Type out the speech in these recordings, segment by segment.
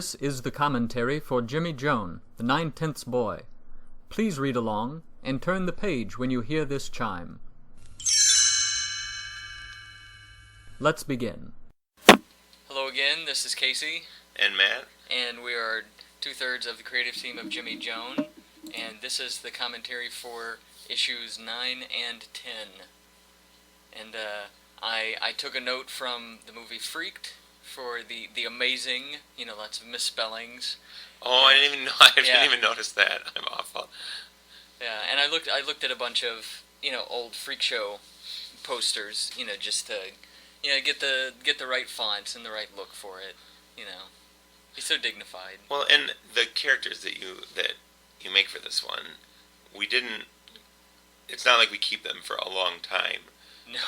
This is the commentary for Jimmy Jone, the 9/10 boy. Please read along and turn the page when you hear this chime. Let's begin. Hello again, this is Casey. And Matt. And we are two-thirds of the creative team of Jimmy Jone. And this is the commentary for issues 9 and 10. And I took a note from the movie Freaked for the amazing, lots of misspellings. Oh, I didn't even notice that. I'm awful. Yeah, and I looked at a bunch of, old Freak Show posters, just to, get the right fonts and the right look for it, He's so dignified. Well, and the characters that you make for this one, it's not like we keep them for a long time. No.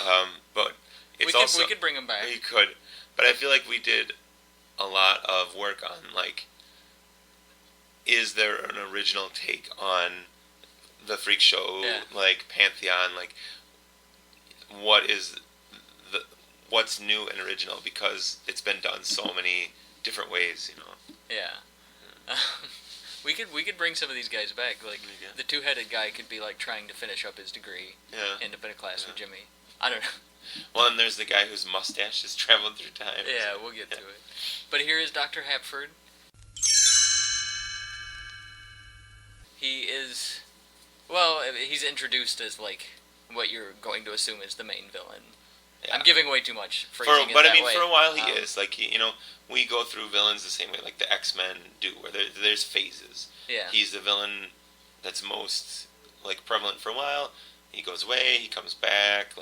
But it's we could bring them back. We could. But I feel like we did a lot of work on, is there an original take on the Freak Show, Pantheon, what's new and original, because it's been done so many different ways, Yeah. We could bring some of these guys back. The two-headed guy could be trying to finish up his degree. Yeah. End up in a class with Jimmy. I don't know. Well, and there's the guy whose mustache has traveled through time. Yeah, we'll get to it. But here is Dr. Hapford. He's introduced as what you're going to assume is the main villain. Yeah. I'm giving way too much phrasing But way. for a while he is. We go through villains the same way the X-Men do, where there's phases. Yeah. He's the villain that's most prevalent for a while. He goes away, he comes back,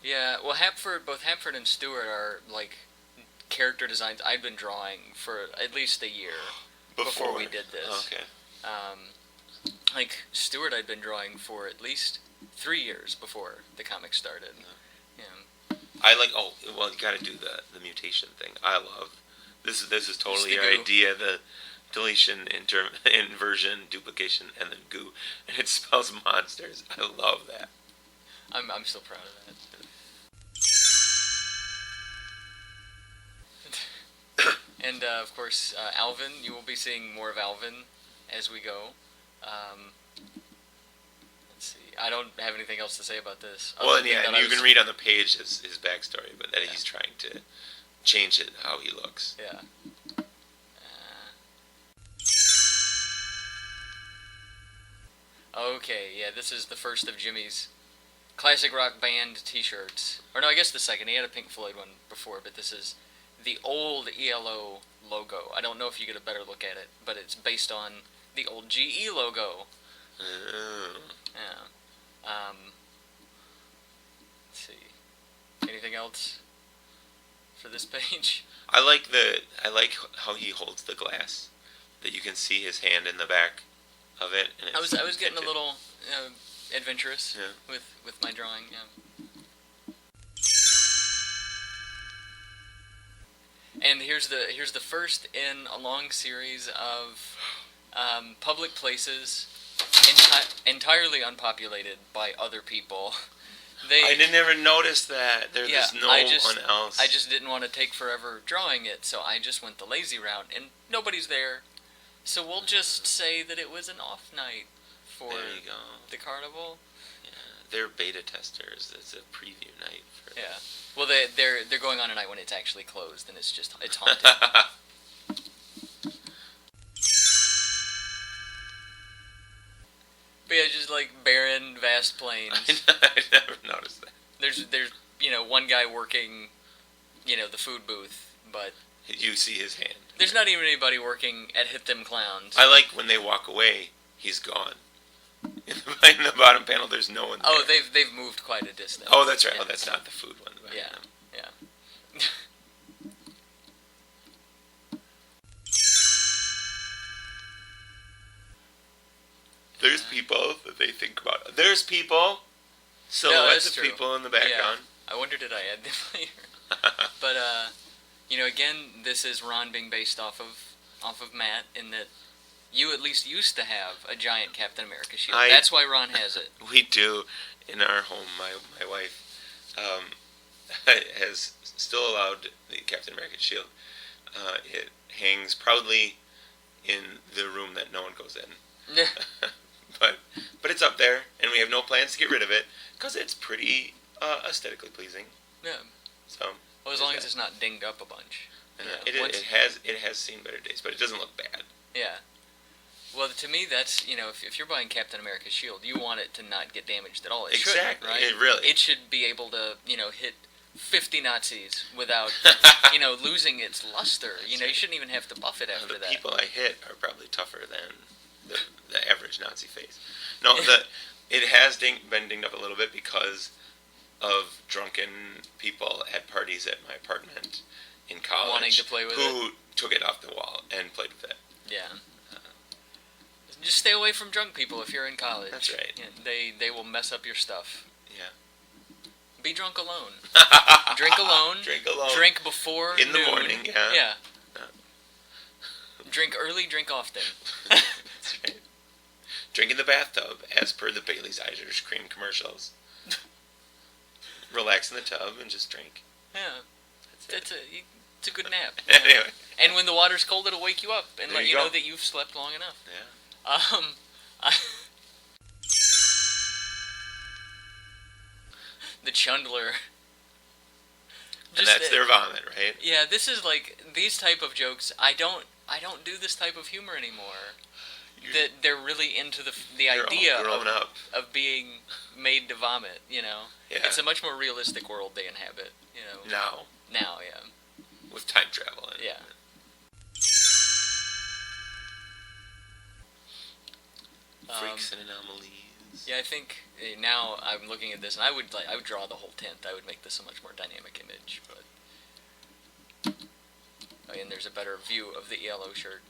Yeah, well, both Hapford and Stewart are character designs I'd been drawing for at least a year before we did this. Okay. Stewart I'd been drawing for at least 3 years before the comic started. Yeah. You got to do the mutation thing. I love this. This is totally your idea. The deletion, inversion, duplication, and then goo, and it spells monsters. I love that. I'm still proud of that. And of course, Alvin. You will be seeing more of Alvin as we go. Let's see. I don't have anything else to say about this. Well, and you can read on the page his backstory, but that he's trying to change it how he looks. Yeah. Okay. Yeah. This is the first of Jimmy's classic rock band T-shirts. Or no, I guess the second. He had a Pink Floyd one before, but this is the old ELO logo. I don't know if you get a better look at it, but it's based on the old GE logo. Oh. Yeah. Let's see. Anything else for this page? I like how he holds the glass, that you can see his hand in the back of it. And I was getting a little adventurous with my drawing. Yeah. And here's the first in a long series of public places entirely unpopulated by other people. I didn't ever notice that. There's no one else. I just didn't want to take forever drawing it, so I just went the lazy route, and nobody's there. So we'll just say that it was an off night for the carnival. Yeah, they're beta testers. It's a preview night. Yeah. Well, they're going on a night when it's actually closed, and it's haunted. But yeah, just barren, vast plains. I never noticed that. There's one guy working, the food booth, but you see his hand. There's not even anybody working at Hit Them Clowns. I like when they walk away, he's gone. In the bottom panel, there's no one there. Oh, they've moved quite a distance. Oh, that's right. Yeah. Oh, that's not the food one. Yeah. There's people that they think about. There's people. Silhouettes of people in the background. Yeah. I wonder did I add them later. But again, this is Ron being based off of Matt, in that you at least used to have a giant Captain America shield. That's why Ron has it. We do in our home. My wife has still allowed the Captain America shield. It hangs proudly in the room that no one goes in. Yeah. but it's up there, and we have no plans to get rid of it because it's pretty aesthetically pleasing. Yeah. So. Well, as long as it's not dinged up a bunch. It has seen better days, but it doesn't look bad. Yeah. Well, to me, that's, if you're buying Captain America's shield, you want it to not get damaged at all. It exactly. Shouldn't, right? It really. It should be able to, hit 50 Nazis without, losing its luster. You shouldn't even have to buff it after that. The people I hit are probably tougher than the average Nazi face. No, it has been dinged up a little bit because of drunken people at parties at my apartment in college wanting to play with who took it off the wall and played with it. Yeah. Just stay away from drunk people if you're in college. That's right. Yeah, they will mess up your stuff. Yeah. Be drunk alone. Drink alone. Drink alone. Drink before in the noon. morning. Yeah. Yeah. Drink early. Drink often. That's right. Drink in the bathtub, as per the Bailey's Irish Cream commercials. Relax in the tub and just drink. Yeah. It's a good nap. Anyway. And when the water's cold, it'll wake you up and let you know go. that you've slept long enough. Yeah. The Chundler. And that's their vomit, right? Yeah, this is like these type of jokes. I don't do this type of humor anymore. That they're really into the idea of being made to vomit. Yeah. It's a much more realistic world they inhabit. Now, yeah. with time travel. Yeah. Freaks and anomalies. Yeah, I think now I'm looking at this, and I would draw the whole tent. I would make this a much more dynamic image, but and there's a better view of the ELO shirt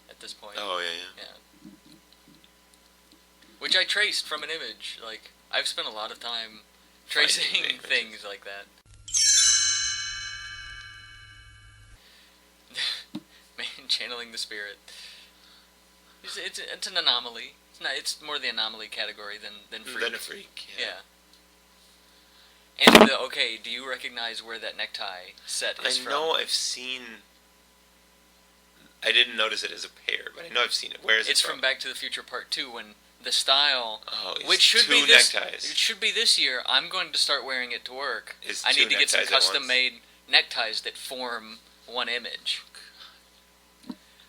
at this point. Oh yeah. Which I traced from an image. Like I've spent a lot of time tracing things like that. Man, channeling the spirit. It's an anomaly. It's more the anomaly category than freak. Than a freak, yeah. And okay, do you recognize where that necktie set is from? I know I've seen. I didn't notice it as a pair, but I know I've seen it. Where is it from? It's from Back to the Future Part 2 when the style, it's which should two be this, neckties. It should be this year. I'm going to start wearing it to work. I two need to get some neckties at custom-made neckties that form one image.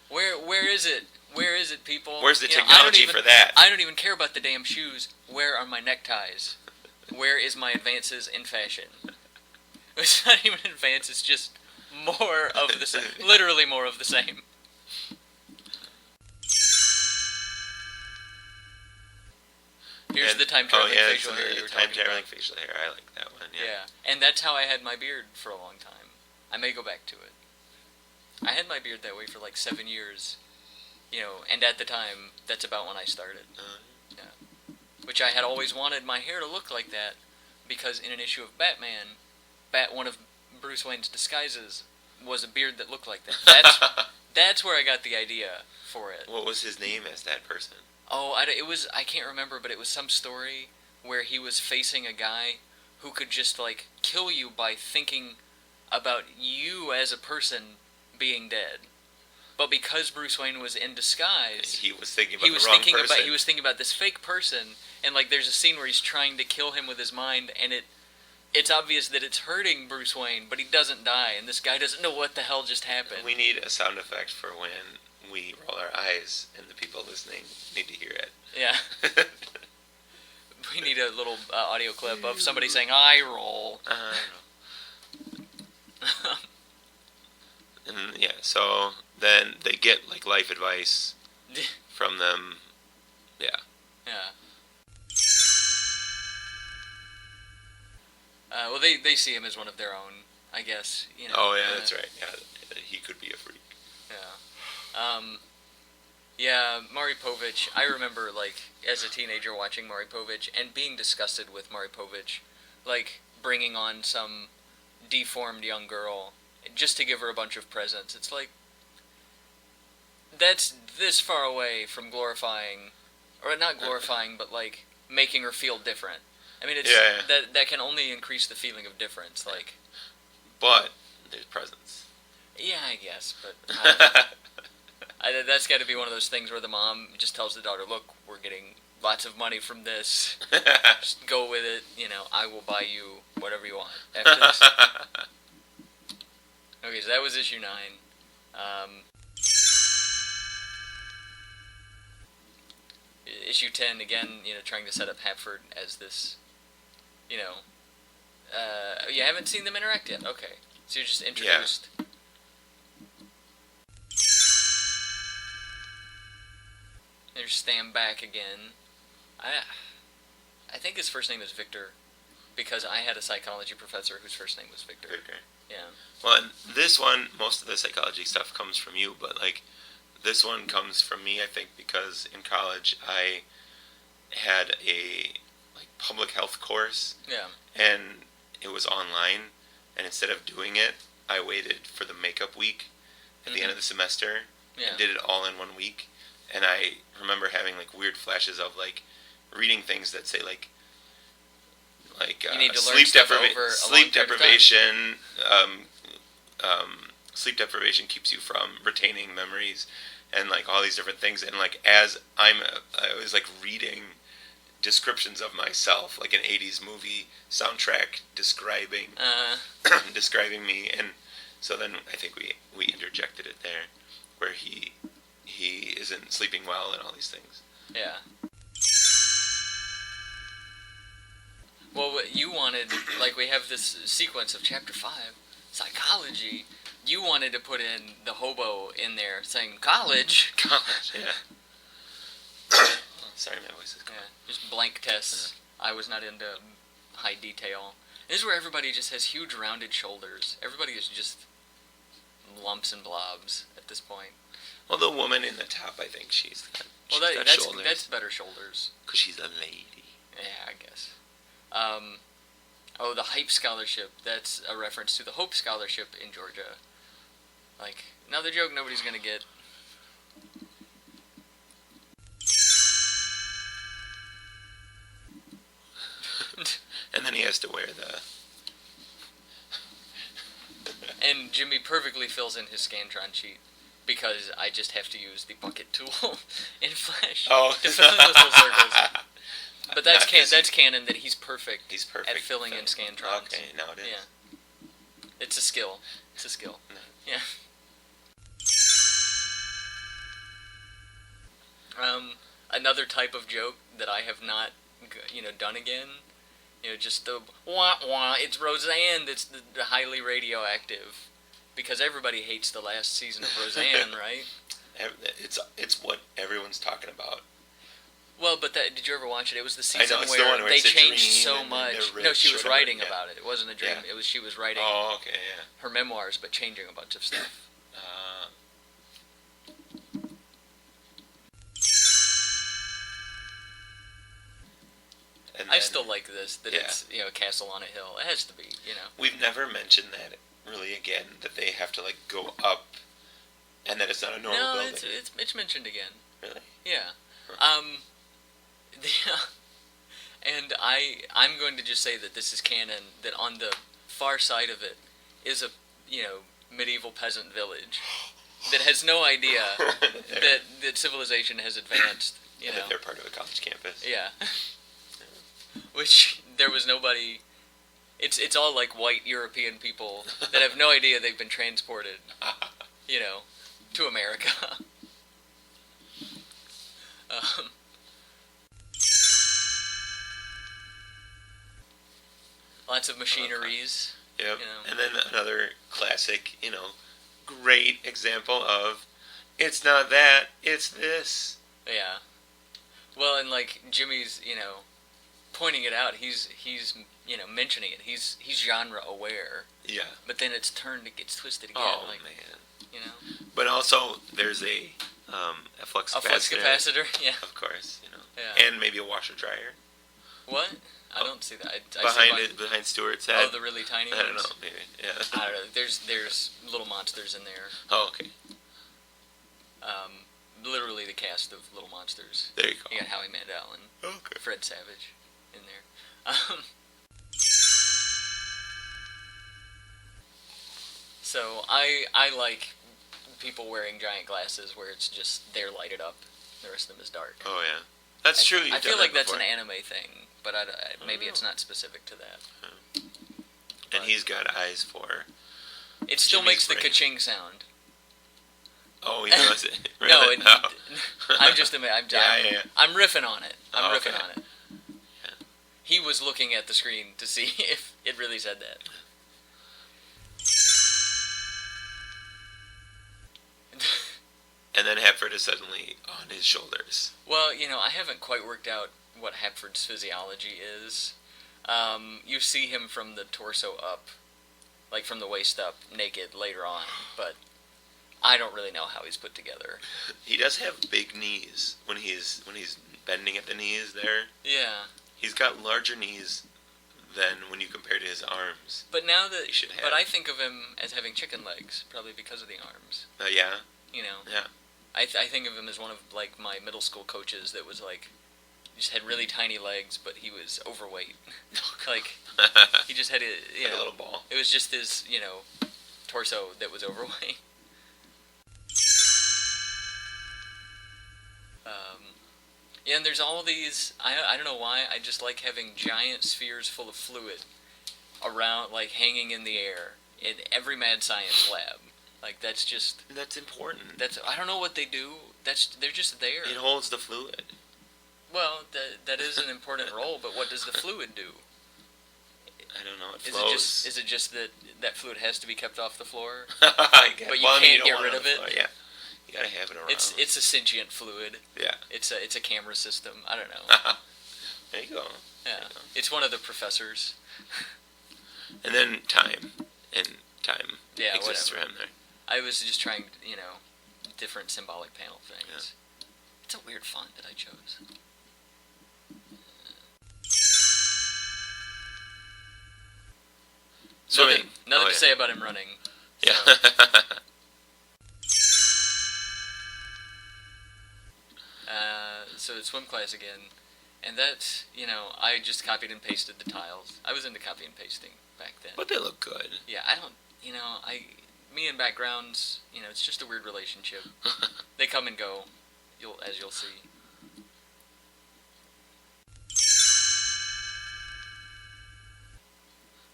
Where is it? Where is it, people? Where's the technology for that? I don't even care about the damn shoes. Where are my neckties? Where is my advances in fashion? It's not even advance, it's just more of the same. Literally more of the same. Here's the time-traveling facial hair you were talking about. Time-traveling facial hair. I like that one, Yeah, and that's how I had my beard for a long time. I may go back to it. I had my beard that way for like 7 years. And at the time, that's about when I started. Yeah. Which I had always wanted my hair to look like that, because in an issue of Batman, one of Bruce Wayne's disguises was a beard that looked like that. That's where I got the idea for it. What was his name as that person? Oh, I can't remember, but it was some story where he was facing a guy who could just, like, kill you by thinking about you as a person being dead. But because Bruce Wayne was in disguise, he was thinking about the wrong person. He was thinking about this fake person, and like there's a scene where he's trying to kill him with his mind, and it's obvious that it's hurting Bruce Wayne, but he doesn't die, and this guy doesn't know what the hell just happened. We need a sound effect for when we roll our eyes, and the people listening need to hear it. Yeah. We need a little audio clip of somebody saying, "I roll." And yeah, so then they get like life advice from them. Yeah. Yeah. Well, they see him as one of their own, I guess. Oh yeah, that's right. Yeah, he could be a freak. Yeah. Yeah, Maury Povich. I remember, like, as a teenager watching Maury Povich and being disgusted with Maury Povich, like bringing on some deformed young girl just to give her a bunch of presents. It's like, that's this far away from glorifying, or not glorifying, but like making her feel different. I mean, it's that can only increase the feeling of difference. Like, but there's presents. Yeah, I guess, but that's got to be one of those things where the mom just tells the daughter, "Look, we're getting lots of money from this. Just go with it. I will buy you whatever you want after this." Okay, so that was issue 9. Issue 10 again. Trying to set up Hapford as this. You haven't seen them interact yet. Okay, so you're just introduced. Yeah. There's Stam back again. I think his first name is Victor, because I had a psychology professor whose first name was Victor. Victor. Yeah. Well, and this one, most of the psychology stuff comes from you, but like this one comes from me, I think, because in college I had a public health course. Yeah. And it was online, and instead of doing it, I waited for the makeup week at the end of the semester and did it all in 1 week. And I remember having weird flashes of reading things that say you need to learn sleep stuff over sleep a long period of deprivation. Sleep deprivation keeps you from retaining memories, and all these different things. And as I was reading descriptions of myself, like an 80s movie soundtrack describing describing me. And so then I think we interjected it there, where he isn't sleeping well and all these things. Yeah. Well, what you wanted, we have this sequence of chapter 5, psychology. You wanted to put in the hobo in there saying college. College, yeah. Sorry, my voice is gone. Yeah, just blank tests. I was not into high detail. This is where everybody just has huge rounded shoulders. Everybody is just lumps and blobs at this point. Well, the woman in the top, I think she's got shoulders. That's better shoulders. Because she's a lady. Yeah, I guess. The Hype Scholarship. That's a reference to the Hope Scholarship in Georgia. Another joke nobody's gonna get. And then he has to wear the... And Jimmy perfectly fills in his Scantron sheet, because I just have to use the bucket tool in Flash to fill in those little circles. But that's canon that he's perfect. He's perfect at filling in Scantrons. Okay, now it is. Yeah. It's a skill. No. Yeah. Another type of joke that I have not, done again. Just the wah wah. It's Roseanne that's the highly radioactive, because everybody hates the last season of Roseanne, right? It's what everyone's talking about. Well, but did you ever watch it? It was the season the one where they it's a changed dream so and much. they're No, rich she was or whatever, writing yeah. about it. It wasn't a dream. Yeah. She was writing Oh, okay, yeah. her memoirs, but changing a bunch of stuff. And I still like this, that yeah. it's, Castle on a Hill. It has to be, We've never mentioned that really again, that they have to go up, and that it's not a normal building. No, it's mentioned again. Really? Yeah. Huh. And I'm going to just say that this is canon, that on the far side of it is a, medieval peasant village that has no idea that civilization has advanced, That they're part of a college campus. Yeah. Which there was nobody. It's all white European people that have no idea they've been transported, to America. Lots of machineries. Yep. And then another classic, great example of, it's not that, it's this. Yeah. Well, and Jimmy's, pointing it out. He's mentioning it. He's genre aware. Yeah. But then it gets twisted again. Oh man. But But also there's a flux capacitor. A flux capacitor. Yeah. Of course, Yeah. And maybe a washer dryer. What? I don't see that. Behind Stewart's head. Oh, the really tiny I ones? don't know, maybe. Yeah. I don't know. There's little monsters in there. Oh, okay. Literally the cast of Little Monsters. There you go. You got Howie Mandel and Okay. Fred Savage in there. So I like people wearing giant glasses where it's just they're lighted up, the rest of them is dark. Oh yeah, that's true. I feel like that's an anime thing, but maybe it's not specific to that. And he's got eyes for. It still Jimmy's makes the brain. ka-ching sound. Oh, he does it. No, Really? I'm just I'm riffing on it. I'm okay. riffing on it. Yeah. He was looking at the screen to see if it really said that. And then Hepford is suddenly on his shoulders. Well, I haven't quite worked out what Hepford's physiology is. You see him from the torso up, like from the waist up, naked later on, but I don't really know how he's put together. He does have big knees when he's bending at the knees there. Yeah. He's got larger knees than when you compare to his arms. But now that, He should have. but I think of him as having chicken legs, probably because of the arms. Yeah. Yeah. I think of him as one of like my middle school coaches that was like, just had really tiny legs, but he was overweight. Like he just had Like a little ball. It was just his torso that was overweight. And there's all these. I don't know why. I just like having giant spheres full of fluid around, like hanging in the air in every mad science lab. Like that's important. I don't know what they do. They're just there. It holds the fluid. Well, that is an important role, but what does the fluid do? I don't know. It flows. Is it just that fluid has to be kept off the floor? But you can't get rid of it? Yeah. You gotta have it around. It's a sentient fluid. Yeah. It's a camera system. I don't know. There you go. Yeah. It's one of the professors. And then time Yeah, exists whatever. for him there. I was just trying, different symbolic panel things. Yeah. It's a weird font that I chose. Swimming. Nothing to say about him running. Yeah. So it's swim class again, and that's, I just copied and pasted the tiles. I was into copy and pasting back then. But they look good. Yeah, I don't, me and backgrounds, it's just a weird relationship. They come and go, as you'll see.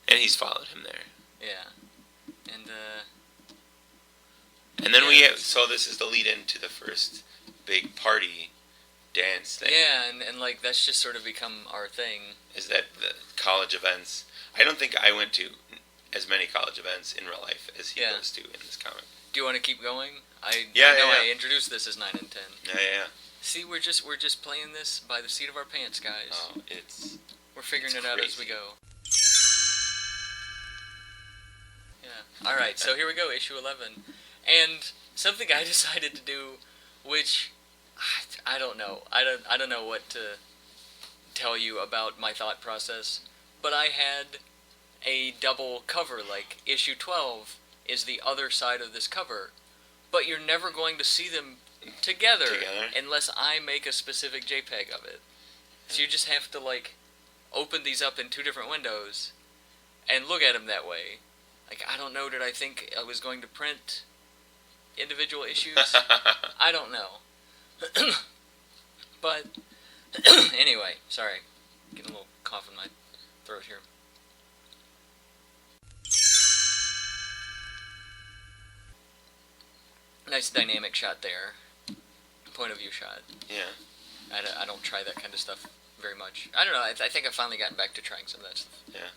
And he's followed him there. Yeah. And then so this is the lead into the first big party dance thing. Yeah, and like that's just sort of become our thing. Is that the college events? I don't think I went to as many college events in real life as he goes to in this comic. Do you want to keep going? I introduced this as 9 and 10. Yeah. See, we're just playing this by the seat of our pants, guys. Oh, we're figuring it out as we go. Yeah. All right. So here we go, issue 11, and something I decided to do, which I don't know. I don't know what to tell you about my thought process, but I had a double cover. Like issue 12 is the other side of this cover, but you're never going to see them together unless I make a specific JPEG of it. So you just have to like open these up in two different windows and look at them that way. Like, I don't know, did I think I was going to print individual issues? I don't know. But, anyway, sorry. Getting a little cough in my throat here. Nice dynamic shot there. Point of view shot. Yeah. I don't try that kind of stuff very much. I don't know, I think I've finally gotten back to trying some of that stuff. Yeah.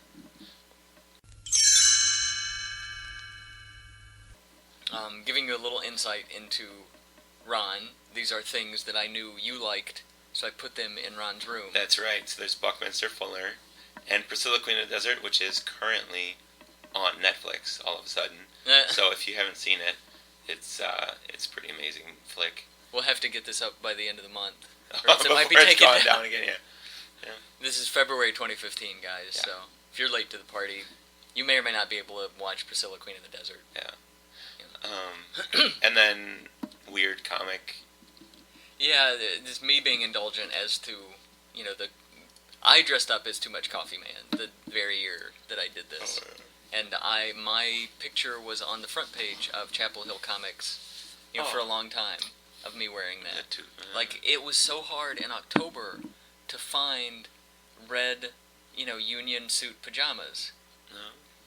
Giving you a little insight into Ron. These are things that I knew you liked, so I put them in Ron's room. That's right. So there's Buckminster Fuller and Priscilla, Queen of the Desert, which is currently on Netflix all of a sudden. So if you haven't seen it, it's pretty amazing flick. We'll have to get this up by the end of the month. It might be taken down again. Yeah. This is February 2015, guys. Yeah. So if you're late to the party, you may or may not be able to watch Priscilla, Queen of the Desert. Yeah. And then weird comic. Yeah, this me being indulgent as to, I dressed up as Too Much Coffee Man the very year that I did this. and my picture was on the front page of Chapel Hill Comics, for a long time, of me wearing that. That too. Like, it was so hard in October to find red, union suit pajamas. No.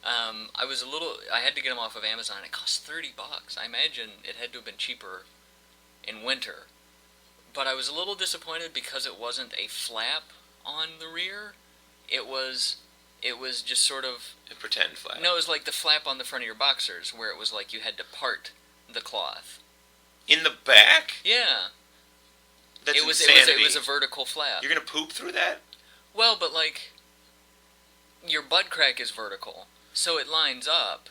I had to get them off of Amazon. It cost $30. I imagine it had to have been cheaper in winter. But I was a little disappointed because it wasn't a flap on the rear. It was just sort of... A pretend flap. No, it was like the flap on the front of your boxers, where it was like you had to part the cloth. In the back? Yeah. That's it was insanity. It was a vertical flap. You're gonna poop through that? Well, but like, your butt crack is vertical, so it lines up.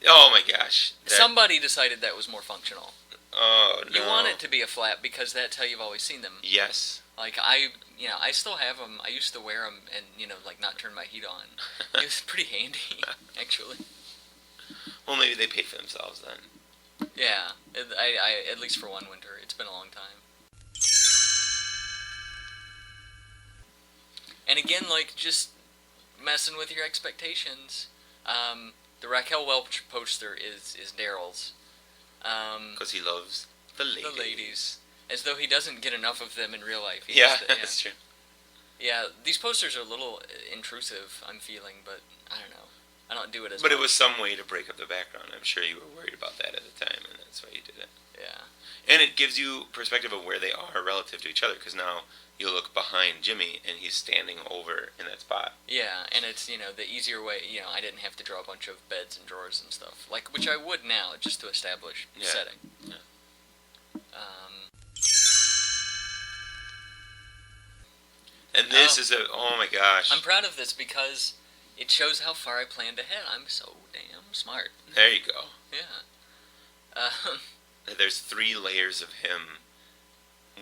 Oh my gosh. Somebody decided that was more functional. Oh no. You want it to be a flap because that's how you've always seen them. Yes. Like I still have them. I used to wear them and like not turn my heat on. It was pretty handy, actually. Well, maybe they paid for themselves then. Yeah, I at least for one winter. It's been a long time. And again, like, just messing with your expectations. The Raquel Welch poster is Daryl's. Because he loves the ladies. The ladies. As though he doesn't get enough of them in real life. That's true. Yeah, these posters are a little intrusive, I'm feeling, but I don't know. I don't do it as But much. it was some way to break up the background. I'm sure you were worried about that at the time, and that's why you did it. Yeah. And it gives you perspective of where they are relative to each other, because now you look behind Jimmy, and he's standing over in that spot. Yeah, and it's, the easier way, I didn't have to draw a bunch of beds and drawers and stuff, like, which I would now, just to establish setting. Yeah. And this is oh my gosh. I'm proud of this because it shows how far I planned ahead. I'm so damn smart. There you go. Yeah. There's 3 layers of him,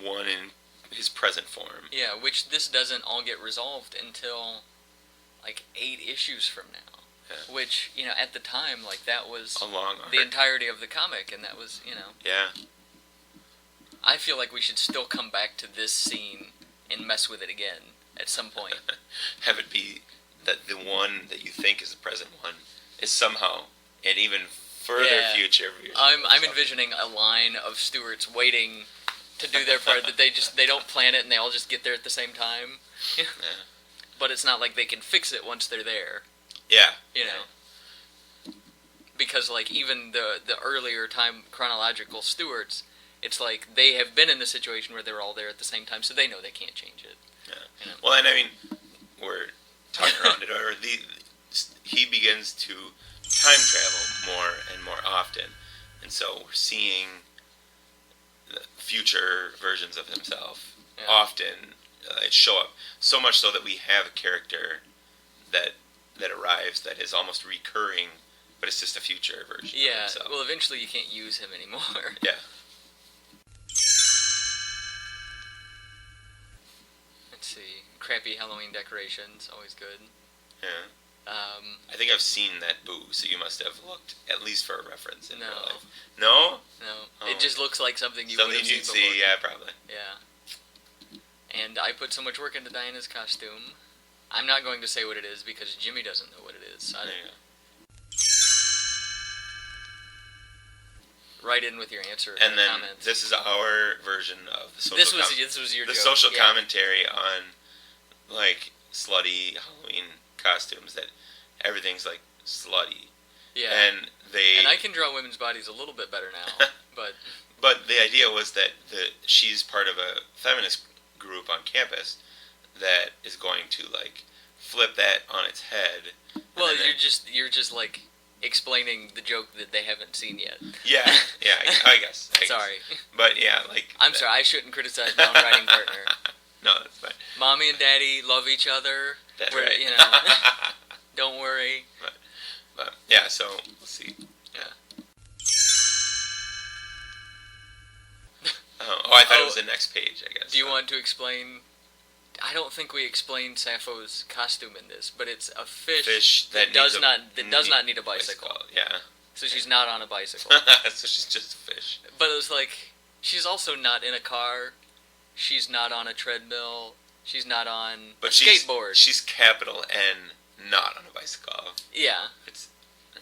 one in his present form. Yeah, which this doesn't all get resolved until, like, 8 issues from now. Yeah. Which, at the time, like, that was a long arc. The entirety of the comic, and that was, Yeah. I feel like we should still come back to this scene and mess with it again at some point. Have it be that the one that you think is the present one is somehow an even further future. I'm envisioning a line of Stewarts waiting to do their part that they don't plan it and they all just get there at the same time. Yeah. But it's not like they can fix it once they're there. Yeah. Because like even the earlier time chronological Stewarts, it's like they have been in the situation where they're all there at the same time, so they know they can't change it. Yeah. Well, and I mean, we're talking around it, or he begins to time travel more and more often, and so we're seeing the future versions of himself often show up. So much so that we have a character that arrives that is almost recurring, but it's just a future version of himself. Well, eventually you can't use him anymore. Yeah. Let's see. Crappy Halloween decorations, always good. Yeah. I think I've seen that boo, so you must have looked at least for a reference in real life. No? No. Oh. It just looks like something you would have seen before. See, yeah, probably. Yeah. And I put so much work into Diana's costume. I'm not going to say what it is because Jimmy doesn't know what it is. There you go. Write in with your answer and in then the comments. This is our version of the social this was your the joke. social commentary on like slutty Halloween costumes, that everything's like slutty. Yeah. And I can draw women's bodies a little bit better now, but the idea was that she's part of a feminist group on campus that is going to like flip that on its head. Well, you're just like explaining the joke that they haven't seen yet. Yeah, I guess. Sorry. But yeah, like... I'm sorry, I shouldn't criticize my own writing partner. No, that's fine. Mommy and Daddy love each other. That's right. Don't worry. But yeah, so we'll see. Yeah. I thought it was the next page, I guess. Do you want to explain... I don't think we explained Sappho's costume in this, but it's a fish that does not need a bicycle. Yeah. So she's not on a bicycle. So she's just a fish. But it was like, she's also not in a car. She's not on a treadmill. She's not on a skateboard. She's capital N not on a bicycle. Yeah. It's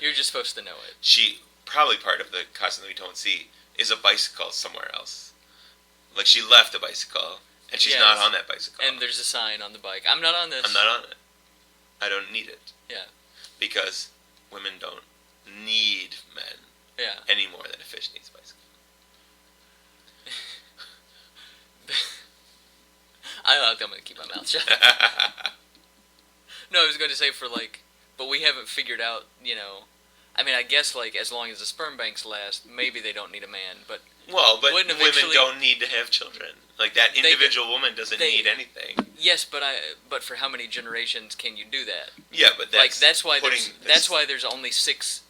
You're just supposed to know it. she probably part of the costume that we don't see is a bicycle somewhere else. Like she left a bicycle and she's not on that bicycle. And there's a sign on the bike. I'm not on this. I'm not on it. I don't need it. Yeah. Because women don't need men any more than a fish needs a bicycle. I'm going to keep my mouth shut. No, I was going to say but we haven't figured out, I mean, I guess, as long as the sperm banks last, maybe they don't need a man, but... Well, but women don't need to have children. Like, that individual woman doesn't need anything. Yes, but for how many generations can you do that? Yeah, but that's why there's only 6...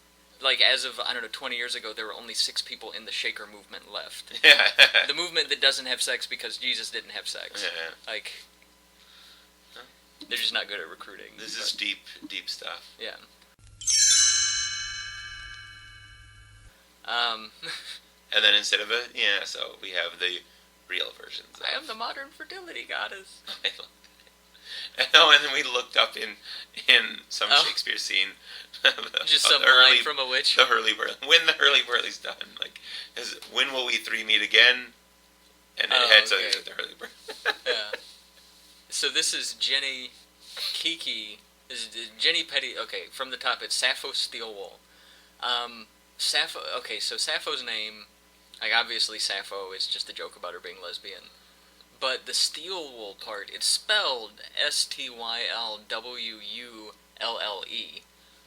as of, 20 years ago, there were only 6 people in the Shaker movement left. Yeah. The movement that doesn't have sex because Jesus didn't have sex. Yeah. They're just not good at recruiting. This is deep, deep stuff. Yeah. And then instead of so we have the real versions. I am the modern fertility goddess. I love that. And then we looked up in some Shakespeare scene. Just some line from a witch. The hurly-burly. When the hurly-burly's done. When will we three meet again? And it had something to do with the hurly-burly. Yeah. So this is Jenny Kiki. Is Jenny Petty? Okay, from the top it's Sappho Steelwool. Sappho. Okay, so Sappho's name, obviously Sappho is just a joke about her being lesbian. But the Steelwool part, it's spelled Stylwulle,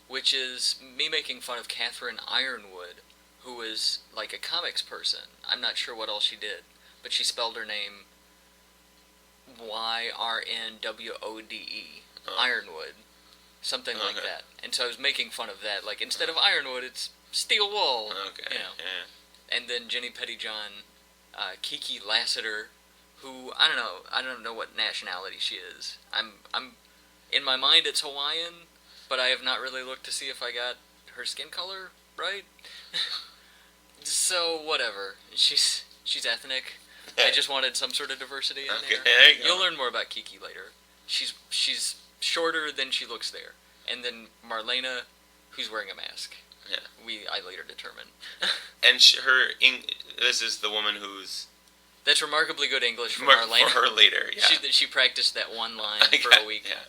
which is me making fun of Catherine Ironwood, who is a comics person. I'm not sure what else she did, but she spelled her name Yrnwode, Ironwood, something like that. And so I was making fun of that. Instead of Ironwood, it's Steel Wool. Okay. Yeah. And then Jenny Pettyjohn, Kiki Lassiter, who I don't know what nationality she is. I'm in my mind it's Hawaiian, but I have not really looked to see if I got her skin color right. So whatever. She's ethnic. I just wanted some sort of diversity in there. There you go. You'll learn more about Kiki later. She's shorter than she looks there. And then Marlena, who's wearing a mask. Yeah. I later determined. And this is the woman who's... That's remarkably good English for Marlena. For her later, yeah. She practiced that one line for a week. Yeah.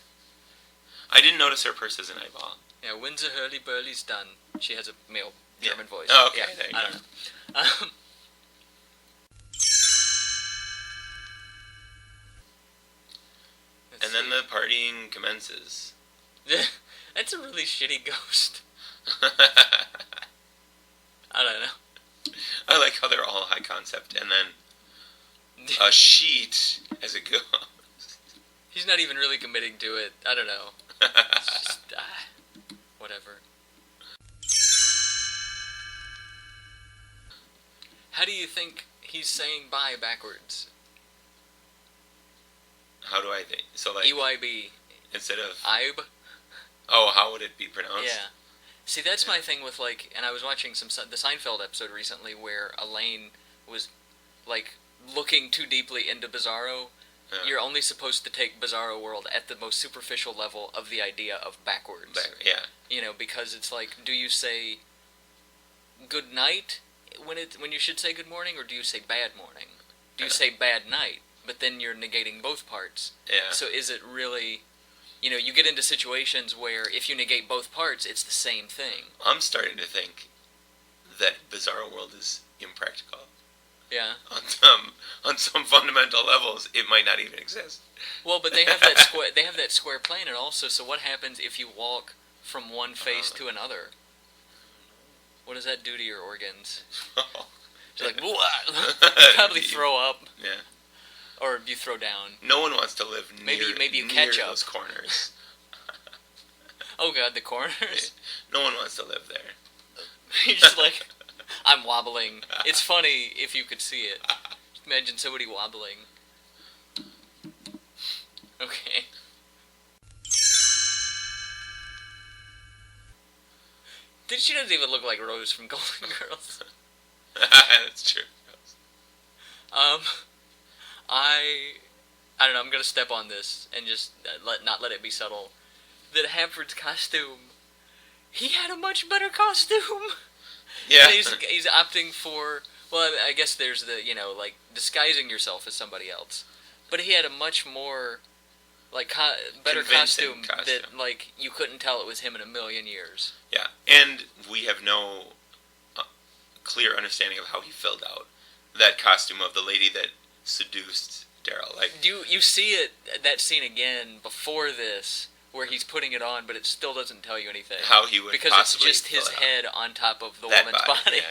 I didn't notice her purse as an eyeball. Yeah, when's the hurly-burly's done? She has a male German voice. Oh, okay. Yeah, There you I go. don't know. And then the partying commences. That's a really shitty ghost. I don't know. I like how they're all high concept, and then a sheet as a ghost. He's not even really committing to it. I don't know. It's just, whatever. How do you think he's saying bye backwards? How do I think? So EYB. Instead of... Ibe? Oh, how would it be pronounced? Yeah. See, that's my thing with, and I was watching the Seinfeld episode recently where Elaine was, looking too deeply into Bizarro. Yeah. You're only supposed to take Bizarro World at the most superficial level of the idea of backwards. Yeah. Because it's do you say good night when you should say good morning, or do you say bad morning? Do you say bad night, but then you're negating both parts? Yeah. So is it really... you get into situations where if you negate both parts, it's the same thing. I'm starting to think that Bizarro World is impractical. Yeah. On some fundamental levels, it might not even exist. Well, but they have that square. They have that square planet also. So what happens if you walk from one face to another? What does that do to your organs? You're like, what? You probably throw up. Yeah. Or you throw down. No one wants to live maybe you catch near up. Those corners. Oh God, the corners. No one wants to live there. You're just I'm wobbling. It's funny if you could see it. Imagine somebody wobbling. Okay. She doesn't even look like Rose from Golden Girls. That's true. I don't know. I'm gonna step on this and just not let it be subtle. that Hapford's costume, he had a much better costume. Yeah. And he's opting for, well, I guess there's the, like, disguising yourself as somebody else. But he had a much more, like, better Convincing costume that, like, you couldn't tell it was him in a million years. Yeah, and we have no clear understanding of how he filled out that costume of the lady that seduced Daryl. Like, you see it, that scene again before this, where he's putting it on, but it still doesn't tell you anything. How he would because possibly it's just his head on top of the that woman's body.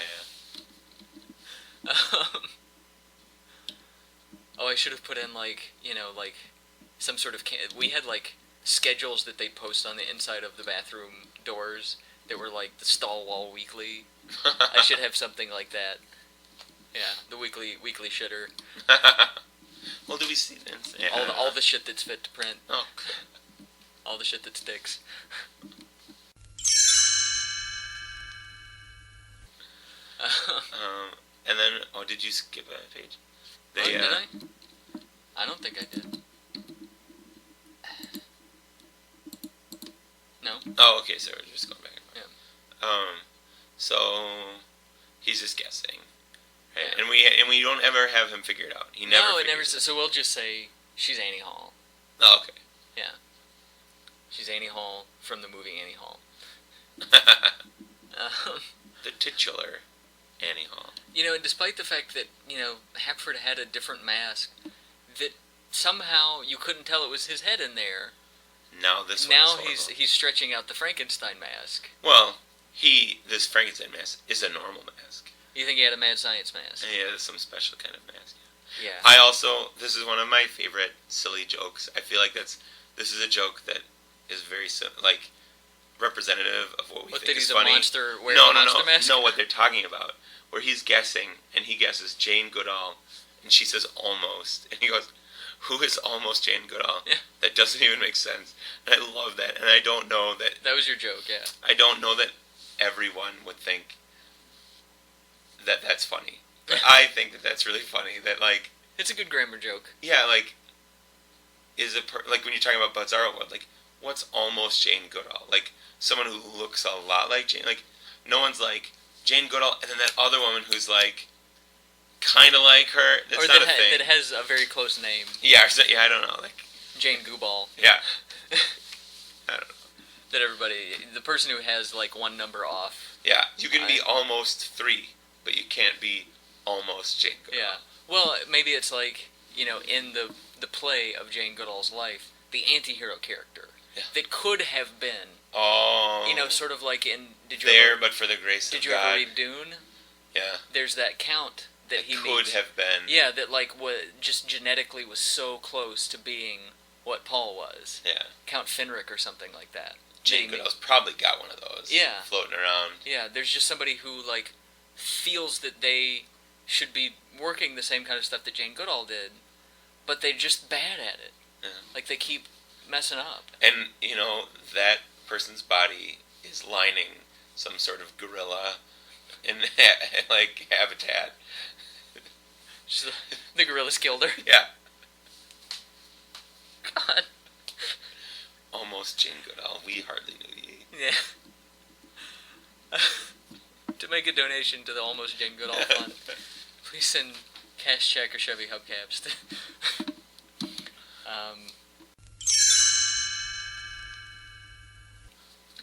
Yeah. Oh, I should have put in, like, some sort of... we had, like, schedules that they post on the inside of the bathroom doors that were, like, the Stall Wall Weekly. I should have something like that. Yeah, the weekly shitter. Well, do we see this? Yeah. All the shit that's fit to print. Oh, all the shit that sticks. And then, did you skip a page? Did I? I don't think I did. No. Oh, okay. So we're just going back. Yeah. So he's just guessing, right? Yeah. And we don't ever have him figure it out. He never. No, it never. So we'll just say she's Annie Hall. Oh, okay. Yeah. She's Annie Hall from the movie Annie Hall. The titular Annie Hall. And despite the fact that, Hapford had a different mask, that somehow you couldn't tell it was his head in there. Now he's stretching out the Frankenstein mask. Well, this Frankenstein mask is a normal mask. You think he had a mad science mask? Yeah, some special kind of mask. Yeah. This is one of my favorite silly jokes. I feel like this is a joke that is very representative of what we think is funny. What, that he's a monster wearing a monster mask? No, what they're talking about. Where he's guessing, and he guesses Jane Goodall, and she says almost, and he goes, who is almost Jane Goodall? Yeah. That doesn't even make sense. And I love that, and I don't know that... That was your joke, yeah. I don't know that everyone would think that that's funny. But I think that that's really funny, that, like... It's a good grammar joke. Yeah, like, like, when you're talking about Bizarro World, like, what's almost Jane Goodall? Like, someone who looks a lot like Jane, like, no one's like, Jane Goodall, and then that other woman who's, like, kind of like her. That's not a thing. That has a very close name. Yeah, I don't know, like... Jane Gooball. Yeah. I don't know. That the person who has, like, one number off. Yeah, you can be almost 3, but you can't be almost Jane Goodall. Yeah. Well, maybe it's like, in the play of Jane Goodall's life, the anti-hero character that could have been, sort of like in... But for the grace of God. Did you ever read Dune? Yeah. There's that count that he could have been. Yeah, that, like, just genetically was so close to being what Paul was. Yeah. Count Finrick or something like that. Jane Goodall's probably got one of those. Yeah. Floating around. Yeah, there's just somebody who, like, feels that they should be working the same kind of stuff that Jane Goodall did, but they're just bad at it. Yeah. Like, they keep messing up. And, that person's body is lining some sort of gorilla in, like, habitat. Just the gorilla killed her. Yeah. God. Almost Jane Goodall. We hardly knew ye. Yeah. To make a donation to the Almost Jane Goodall Fund, please send cash check or Chevy hubcaps.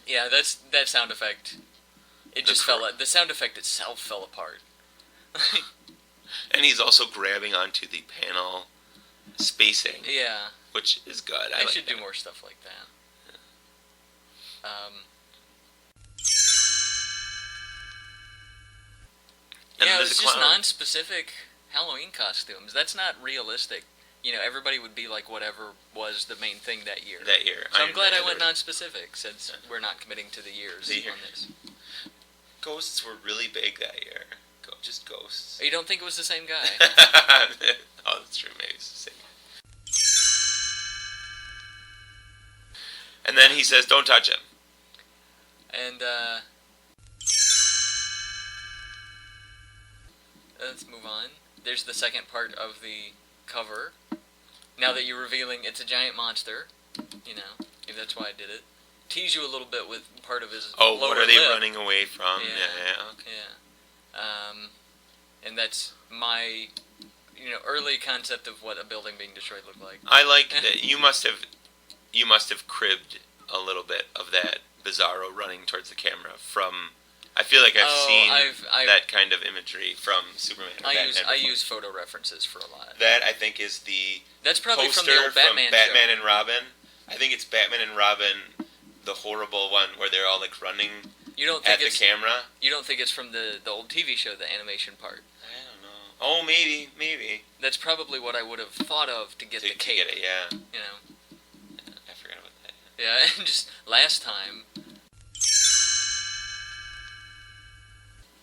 Yeah, that sound effect. It just fell. The sound effect itself fell apart. And he's also grabbing onto the panel spacing. Yeah. Which is good. I should do more stuff like that. Yeah, it was just non-specific Halloween costumes. That's not realistic. Everybody would be like whatever was the main thing that year. So I'm glad I went non-specific, since we're not committing to the years on this. Ghosts were really big that year. Just ghosts. You don't think it was the same guy? Oh, that's true. Maybe it's the same guy. And then he says, "Don't touch him." And let's move on. There's the second part of the cover. Now that you're revealing it's a giant monster, maybe that's why I did it. tease you a little bit with part of his Oh, lower what are they lip. running away from? Yeah. Okay. And that's my, early concept of what a building being destroyed looked like. I like that you must have cribbed a little bit of that Bizarro running towards the camera from. I feel like I've seen that kind of imagery from Superman. Or I use photo references for a lot. That I think is that's probably poster from the old Batman Batman show. and Robin. I think it's Batman and Robin, the horrible one where they're all like running at the camera. You don't think it's from the old TV show, the animation part? I don't know. Oh, maybe. That's probably what I would have thought of to get the cape. Get it, yeah. I forgot about that. Yeah, and just last time.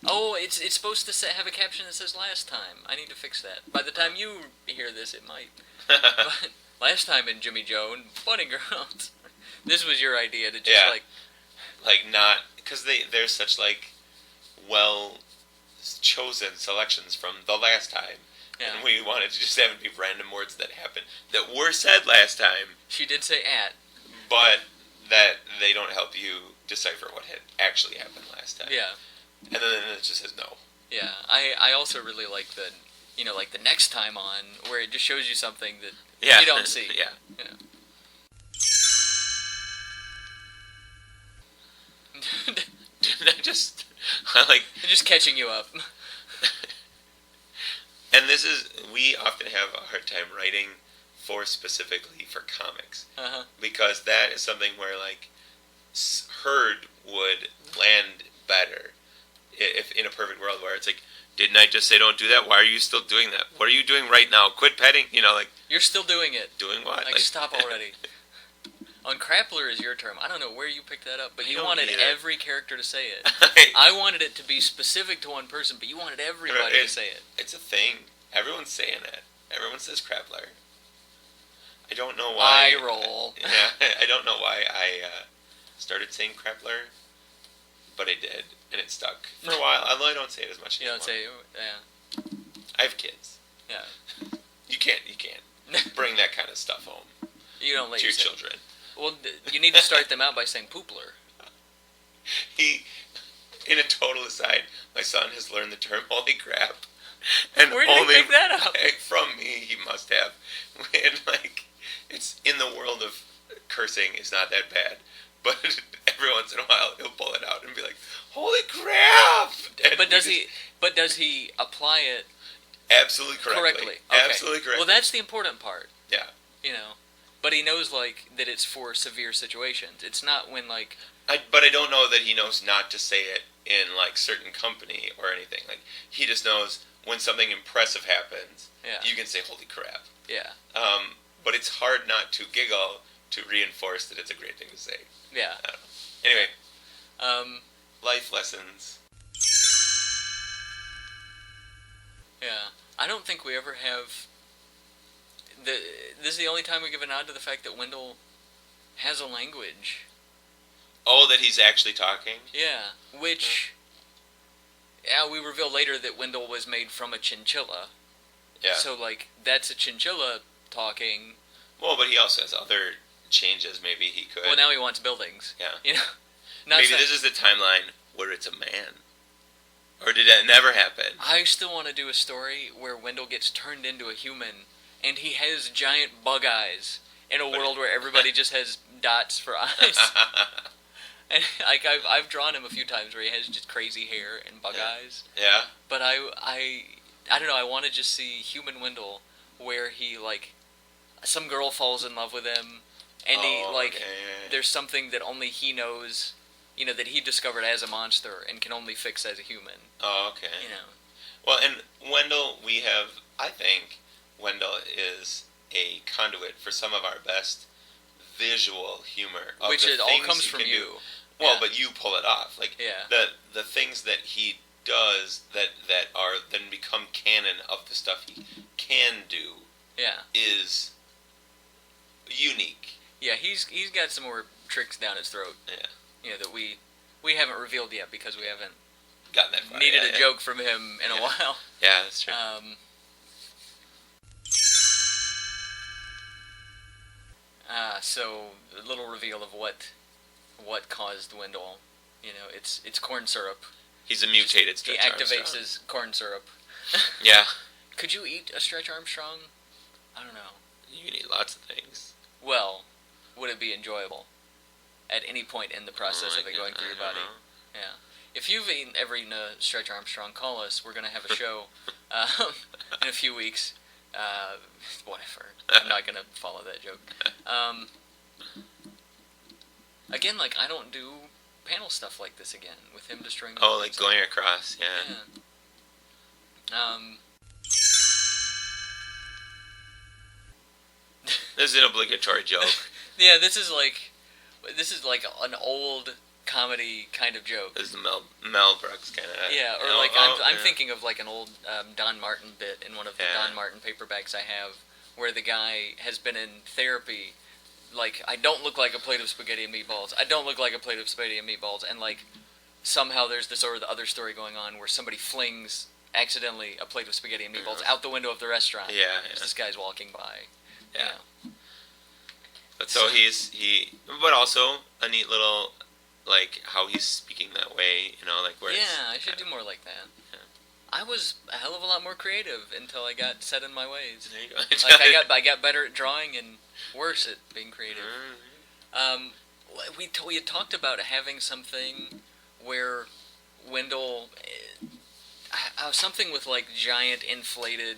Oh, it's supposed to have a caption that says "last time." I need to fix that. By the time you hear this, it might. But last time in Jimmy Joe Bunny Girls, this was your idea to just not because they're such well chosen selections from the last time, and we wanted to just have it be random words that happened that were said last time. She did say "at," but that they don't help you decipher what had actually happened last time. Yeah. And then it just says no. Yeah, I also really like the next time on, where it just shows you something that you don't see. Yeah. Just catching you up. And we often have a hard time writing specifically for comics. Because that is something where Heard would land better. If in a perfect world where it's didn't I just say don't do that? Why are you still doing that? What are you doing right now? Quit petting. You're still doing it. Doing what? Stop already. Uncrappler is your term. I don't know where you picked that up, but you wanted every character to say it. I wanted it to be specific to one person, but you wanted everybody to say it. It's a thing. Everyone's saying it. Everyone says Crappler. I don't know why. I roll. I don't know why I started saying Crappler, but I did, and it stuck for a while. Although I don't say it as much anymore. You don't say, yeah. I have kids. Yeah. You can't bring that kind of stuff home. You don't let to your children. Well, you need to start them out by saying poopler. In a total aside, my son has learned the term "holy crap," and where did he pick that up? From me, he must have. And it's in the world of cursing is not that bad. But every once in a while, he'll pull it out and be like, "Holy crap!" And But does he apply it absolutely correctly? Okay. Absolutely correctly. Well, that's the important part. Yeah. But he knows that it's for severe situations. It's not when But I don't know that he knows not to say it in certain company or anything. He just knows when something impressive happens. Yeah. You can say "holy crap." Yeah. But it's hard not to giggle to reinforce that it's a great thing to say. Yeah. I don't know. Anyway. Life lessons. Yeah. I don't think we ever have... This is the only time we give a nod to the fact that Wendell has a language. Oh, that he's actually talking? Yeah. Which... Yeah, we reveal later that Wendell was made from a chinchilla. Yeah. So, that's a chinchilla talking. Well, but he also has other changes maybe he could. Well, now he wants buildings. Yeah. Maybe this is the timeline where it's a man. Or did that never happen? I still want to do a story where Wendell gets turned into a human, and he has giant bug eyes in a world where everybody just has dots for eyes. And I've drawn him a few times where he has just crazy hair and bug eyes. Yeah. But I don't know. I want to just see human Wendell where he some girl falls in love with him, and there's something that only he knows, that he discovered as a monster and can only fix as a human. Oh, okay. Well, and Wendell, I think Wendell is a conduit for some of our best visual humor. Which it all comes from you. Well, but you pull it off. Yeah. The things that he does that are then become canon of the stuff he can do. Yeah. Is unique. Yeah, he's got some more tricks down his throat. Yeah. That we haven't revealed yet because we haven't gotten that far. Needed a joke from him in a while. Yeah, that's true. So a little reveal of what what caused Wendell. It's corn syrup. He's a mutated Stretch He Armstrong. activates his corn syrup. Yeah. Could you eat a Stretch Armstrong? I don't know. You can eat lots of things. Well, would it be enjoyable at any point in the process of it going through your body? Yeah. If you've ever eaten a Stretch Armstrong, call us. We're going to have a show in a few weeks. Whatever. I'm not going to follow that joke. Again, like, I don't do panel stuff like this again, with him destroying the Oh, like going across, yeah. This is an obligatory joke. Yeah, this is like an old comedy kind of joke. This is the Mel Brooks kind of. Yeah, or I'm thinking of like an old Don Martin bit in one of the Don Martin paperbacks I have, where the guy has been in therapy. Like, I don't look like a plate of spaghetti and meatballs. I don't look like a plate of spaghetti and meatballs. And like, somehow there's this or the other story going on where somebody flings accidentally a plate of spaghetti and meatballs out the window of the restaurant. Yeah. This guy's walking by. Yeah. But so but also a neat little, like, how he's speaking that way, like where. Yeah, I should do more like that. Yeah. I was a hell of a lot more creative until I got set in my ways. There you go. Like I got better at drawing and worse at being creative. We had talked about having something where Wendell, something with like giant inflated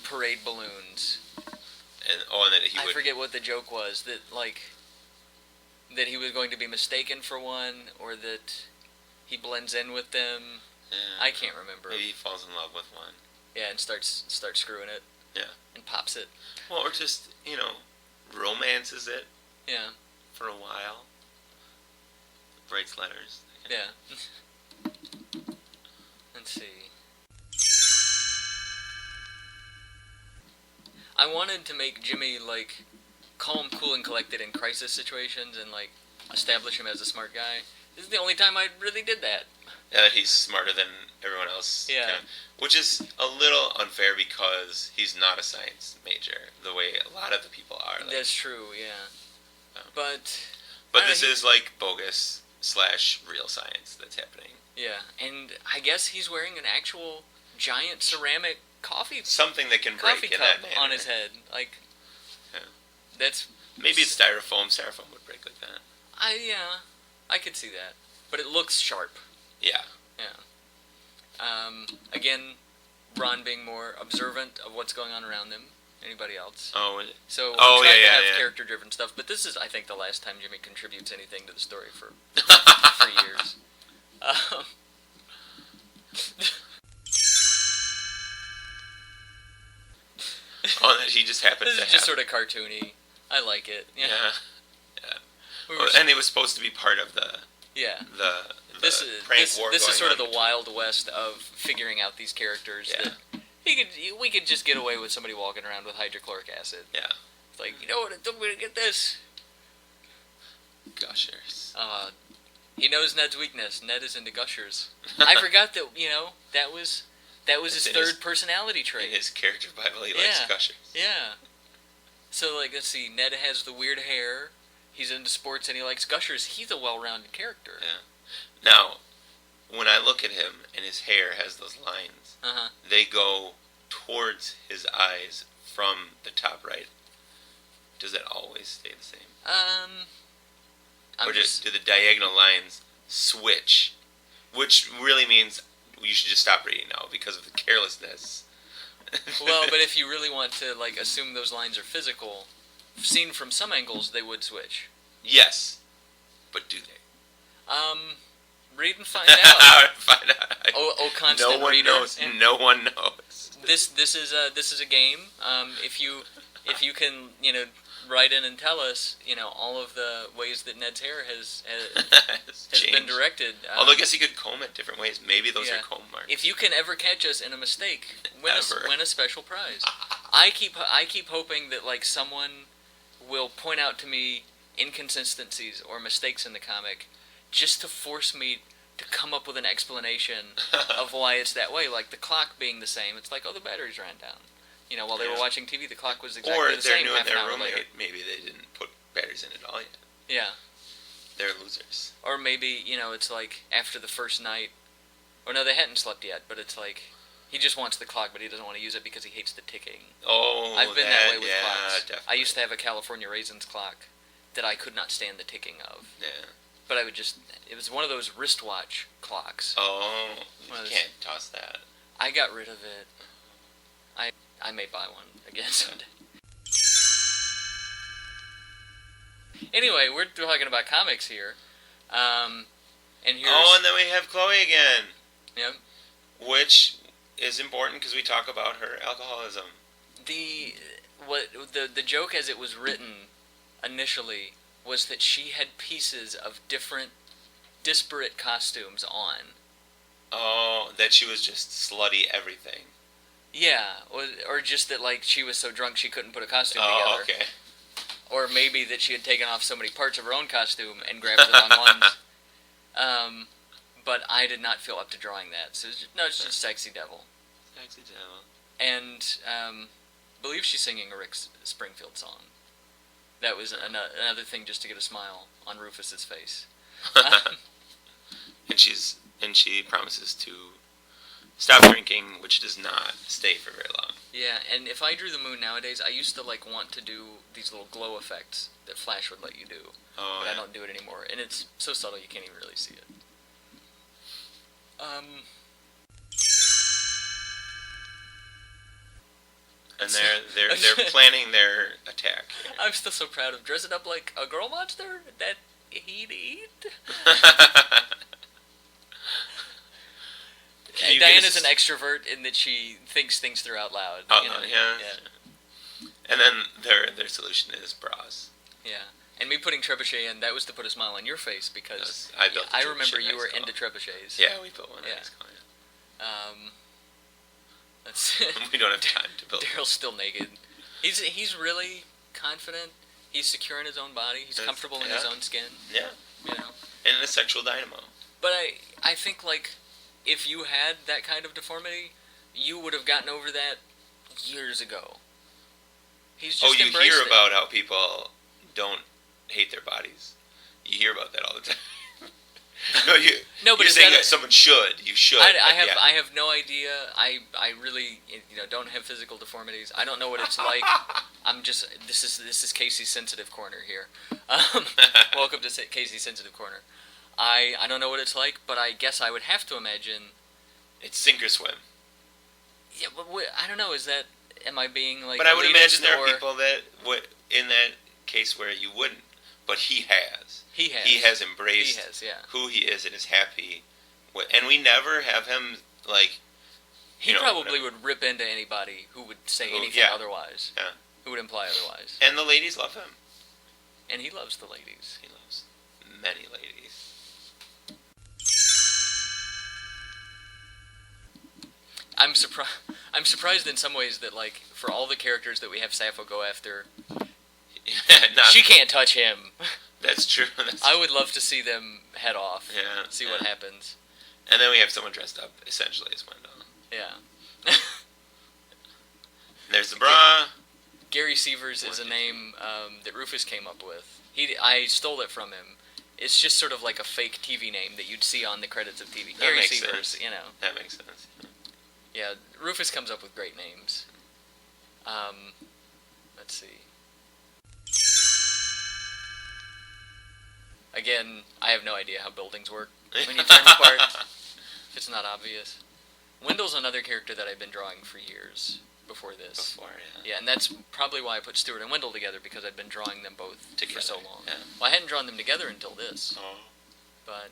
parade balloons. And that he would. I forget what the joke was. That he was going to be mistaken for one, or that he blends in with them. Yeah, I can't remember. Maybe he falls in love with one. Yeah, and starts screwing it. Yeah. And pops it. Well, or just, romances it. Yeah. For a while. Writes letters. Yeah. Let's see. I wanted to make Jimmy, like, calm, cool, and collected in crisis situations and, like, establish him as a smart guy. This is the only time I really did that. Yeah, that he's smarter than everyone else. Yeah. Which is a little unfair because he's not a science major, the way a lot of the people are. Like, that's true, yeah. But this is, like, bogus / real science that's happening. Yeah, and I guess he's wearing an actual giant ceramic something that can break in that manner on his head. Like, that's... Maybe it's styrofoam. Styrofoam would break like that. I could see that. But it looks sharp. Yeah. Yeah. Again, Ron being more observant of what's going on around him. Anybody else? Oh, so I'm trying to have yeah. character-driven stuff, but this is, I think, the last time Jimmy contributes anything to the story for years. That he just happens to have. This is just sort of cartoony. I like it. Yeah. And it was supposed to be part of the. Yeah. The this prank is war this going is sort on of the between. Wild West of figuring out these characters. Yeah. That we could just get away with somebody walking around with hydrochloric acid. Yeah. It's like, you know what? I'm going to get this. Gushers. He knows Ned's weakness. Ned is into gushers. I forgot that. That was his third personality trait. In his character Bible, he likes gushers. Yeah. So, like, let's see. Ned has the weird hair. He's into sports and he likes gushers. He's a well-rounded character. Yeah. Now, when I look at him and his hair has those lines, they go towards his eyes from the top right. Does that always stay the same? Or do the diagonal lines switch? Which really means you should just stop reading now because of the carelessness. Well, but if you really want to, like, assume those lines are physical, seen from some angles, they would switch. Yes. But do they? Read and find out. Find out. Constant no one reader. knows. No one knows. This is a game. If you can, write in and tell us, all of the ways that Ned's hair has been directed. Although I guess he could comb it different ways. Maybe those are comb marks. If you can ever catch us in a mistake, win a special prize. I keep hoping that, like, someone will point out to me inconsistencies or mistakes in the comic, just to force me to come up with an explanation of why it's that way. Like the clock being the same, it's like, the batteries ran down. While they were watching TV, the clock was exactly the same. Or they're new in half an their hour room. later. Maybe they didn't put batteries in it all yet. Yeah. They're losers. Or maybe, it's like after the first night, or no, they hadn't slept yet, but it's like he just wants the clock, but he doesn't want to use it because he hates the ticking. Oh, I've been that way with yeah, clocks. Definitely. I used to have a California Raisins clock that I could not stand the ticking of. Yeah. But it was one of those wristwatch clocks. Oh, you can't toss that. I got rid of it. I may buy one again someday. Anyway, we're talking about comics here. And here's... Oh, and then we have Chloe again. Yep. Which is important because we talk about her alcoholism. The joke as it was written initially was that she had pieces of different, disparate costumes on. Oh, that she was just slutty everything. Yeah, or just that like she was so drunk she couldn't put a costume together. together. Okay. Or maybe that she had taken off so many parts of her own costume and grabbed the wrong ones. But I did not feel up to drawing that. So it's just Sexy Devil. Sexy Devil. And I believe she's singing a Rick Springfield song. That was another thing just to get a smile on Rufus's face. And she promises to stop drinking, which does not stay for very long. Yeah, and if I drew the moon nowadays, I used to want to do these little glow effects that Flash would let you do. Oh, but yeah. I don't do it anymore, and it's so subtle you can't even really see it. And they're planning their attack here. I'm still so proud of dressing up like a girl monster that he'd eat. And Diana's an extrovert in that she thinks things through out loud. Yeah. And then their solution is bras. Yeah. And me putting trebuchet in, that was to put a smile on your face because I remember you were into trebuchets. Yeah, we built one. Yeah. That's we don't have time to build. Daryl's still naked. He's really confident. He's secure in his own body. He's comfortable in his own skin. Yeah. And a sexual dynamo. But I think if you had that kind of deformity, you would have gotten over that years ago. He's just you embraced hear it. about how people don't hate their bodies. You hear about that all the time. You're saying that someone should. You should. I have no idea. I really don't have physical deformities. I don't know what it's like. I'm just this is Casey's sensitive corner here. Welcome to Casey's sensitive corner. I don't know what it's like, but I guess I would have to imagine it's sink or swim. Yeah, but I don't know. Am I being like? But I would imagine there are people that would, in that case, where you wouldn't. But he has. He has embraced who he is and is happy. And we never have him, He probably would rip into anybody who would say anything otherwise. Yeah. Who would imply otherwise. And the ladies love him. And he loves the ladies. He loves many ladies. I'm surprised in some ways that, for all the characters that we have Sappho go after... she can't touch him. That's true. I would love to see them head off. Yeah. See what happens. And then we have someone dressed up essentially as Wendell. Yeah. There's the bra. Gary Severs is a name that Rufus came up with. I stole it from him. It's just sort of like a fake TV name that you'd see on the credits of TV. Gary Severs, sense. That makes sense. Yeah, Rufus comes up with great names. Let's see. Again, I have no idea how buildings work when you tear them apart, if it's not obvious. Wendell's another character that I've been drawing for years before this. Yeah, and that's probably why I put Stuart and Wendell together, because I'd been drawing them both together for so long. Yeah. Well, I hadn't drawn them together until this. Oh. But...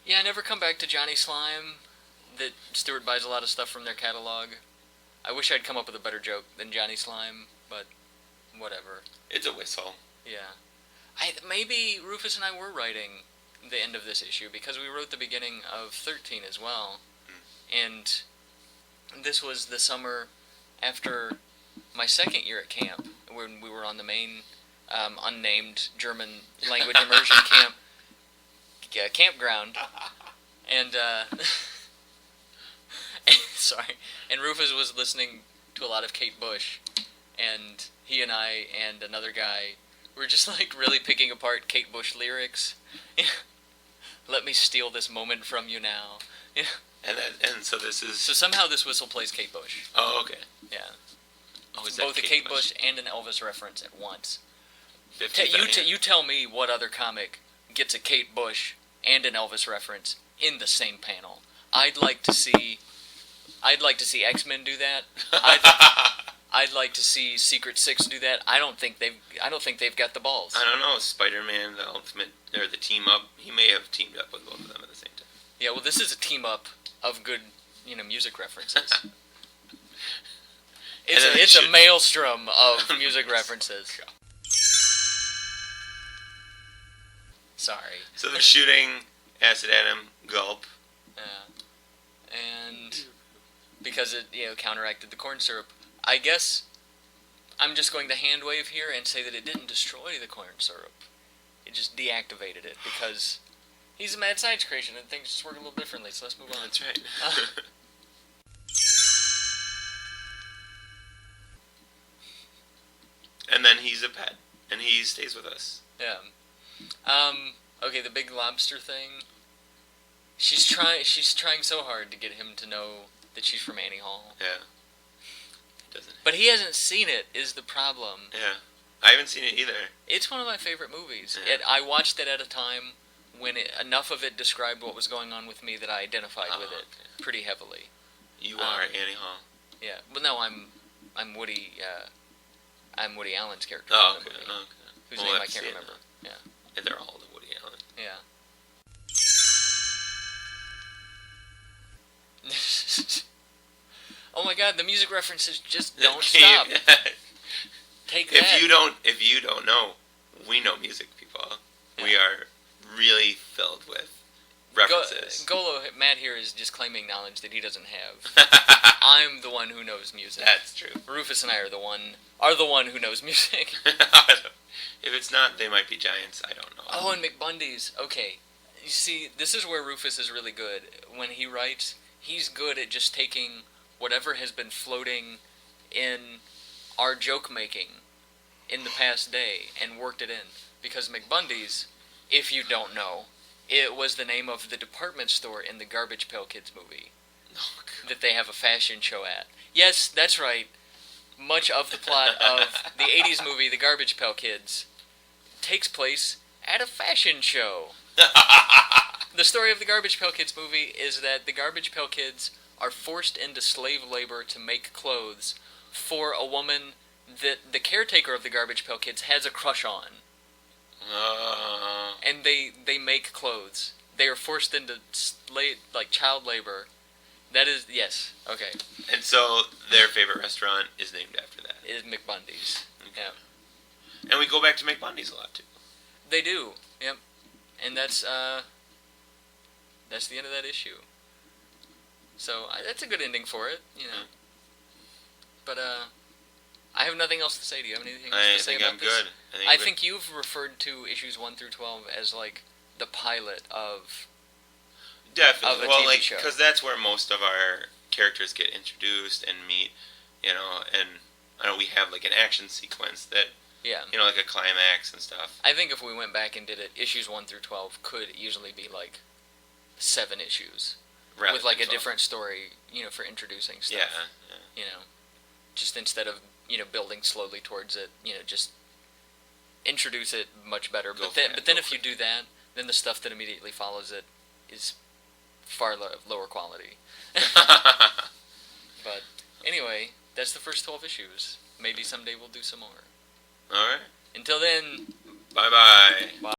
yeah, I never come back to Johnny Slime, that Stuart buys a lot of stuff from their catalog. I wish I'd come up with a better joke than Johnny Slime, but whatever. It's a whistle. Yeah. Maybe Rufus and I were writing the end of this issue, because we wrote the beginning of 13 as well. And this was the summer after my second year at camp, when we were on the main unnamed German language immersion campground. And, sorry. And Rufus was listening to a lot of Kate Bush, and he and I and another guy were just like really picking apart Kate Bush lyrics. Let me steal this moment from you now. And so this is. So somehow this whistle plays Kate Bush. Oh, okay. Yeah. Oh, is Both that a Kate Bush and an Elvis reference at once. You tell me what other comic gets a Kate Bush and an Elvis reference in the same panel. I'd like to see X-Men do that. I'd like to see Secret Six do that. I don't think they've got the balls. I don't know. Spider-Man, the ultimate, or the team up. He may have teamed up with both of them at the same time. Yeah, well, this is a team up of good, music references. It's a maelstrom of music references. Sorry. So they're shooting acid at him. Gulp. Yeah. And because it counteracted the corn syrup, I guess I'm just going to hand wave here and say that it didn't destroy the corn syrup. It just deactivated it because he's a mad science creation and things just work a little differently. So let's move on. That's right. And then he's a pet, and he stays with us. Yeah. Okay, the big lobster thing. She's trying so hard to get him to know that she's from Annie Hall. Yeah. Doesn't. But he hasn't seen it. Is the problem? Yeah. I haven't seen it either. It's one of my favorite movies. Yeah. I watched it at a time when enough of it described what was going on with me that I identified with it pretty heavily. You are Annie Hall. Yeah. Well, no, I'm Woody. I'm Woody Allen's character Oh, in the okay. movie, Okay. whose We'll name have I to can't see it remember. now. Yeah. And they're all the Woody Allen. Yeah. Oh my God! The music references just don't stop. Take that. If you don't know, we know music, people. Yeah. We are really filled with references. Matt here is just claiming knowledge that he doesn't have. I'm the one who knows music. That's true. Rufus and I are the one who knows music. If it's not, they might be giants. I don't know. Oh, and McBundy's. Okay. You see, this is where Rufus is really good. When he writes, he's good at just taking whatever has been floating in our joke making in the past day and worked it in. Because McBundy's, if you don't know, it was the name of the department store in the Garbage Pail Kids movie that they have a fashion show at. Yes, that's right. Much of the plot of the 80s movie, The Garbage Pail Kids, takes place at a fashion show. The story of the Garbage Pail Kids movie is that the Garbage Pail Kids are forced into slave labor to make clothes for a woman that the caretaker of the Garbage Pail Kids has a crush on. And they make clothes. They are forced into child labor. That is, yes, okay. And so their favorite restaurant is named after that. It is McBundy's. Okay. Yeah. And we go back to McBundy's a lot too. They do. Yep. And that's the end of that issue. So that's a good ending for it, But I have nothing else to say. Do you have anything else to say about this? Good. I think you've referred to issues 1 through 12 as like the pilot of definitely. Of a TV show. Because that's where most of our characters get introduced and meet. And I know we have like an action sequence that. Yeah. Like a climax and stuff. I think if we went back and did it, issues 1 through 12 could easily be like 7 issues. Rather with like a 12. different story, for introducing stuff. Yeah. Just instead of, building slowly towards it, just introduce it much better. But then if you do that, then the stuff that immediately follows it is far lower quality. But anyway, that's the first 12 issues. Maybe someday we'll do some more. All right. Until then. Bye-bye. Bye.